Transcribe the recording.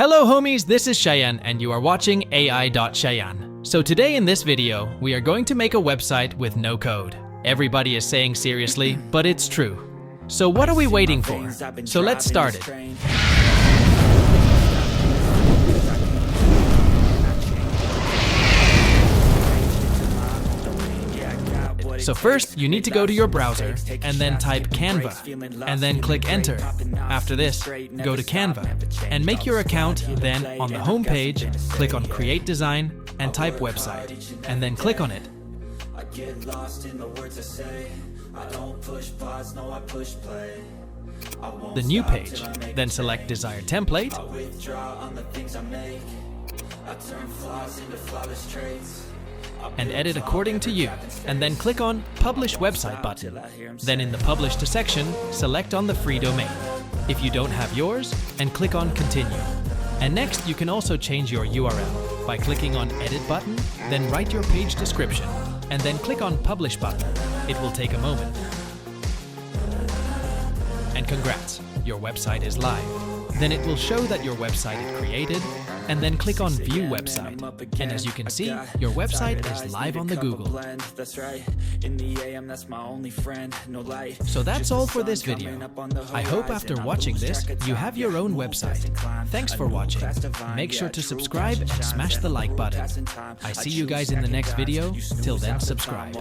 Hello homies, this is Shayan and you are watching Ai.Shayan. So today in this video, we are going to make a website with no code. Everybody is saying seriously, but it's true. So what are we waiting for? So let's start it. So first, you need to go to your browser and then type Canva and then click enter. After this, go to Canva and make your account. Then on the home page, click on create design and type website and then click on it. The new page, then select desired template and edit according to you, and then click on Publish Website button. Then in the Publish to section, select on the free domain, if you don't have yours, and click on Continue. And next, you can also change your URL by clicking on Edit button, then write your page description, and then click on Publish button. It will take a moment. And congrats, your website is live. Then it will show that your website is created, and then click on View Website. And as you can see, your website is live on the Google. So that's all for this video. I hope after watching this, you have your own website. Thanks for watching. Make sure to subscribe and smash the like button. I see you guys in the next video. Till then, subscribe.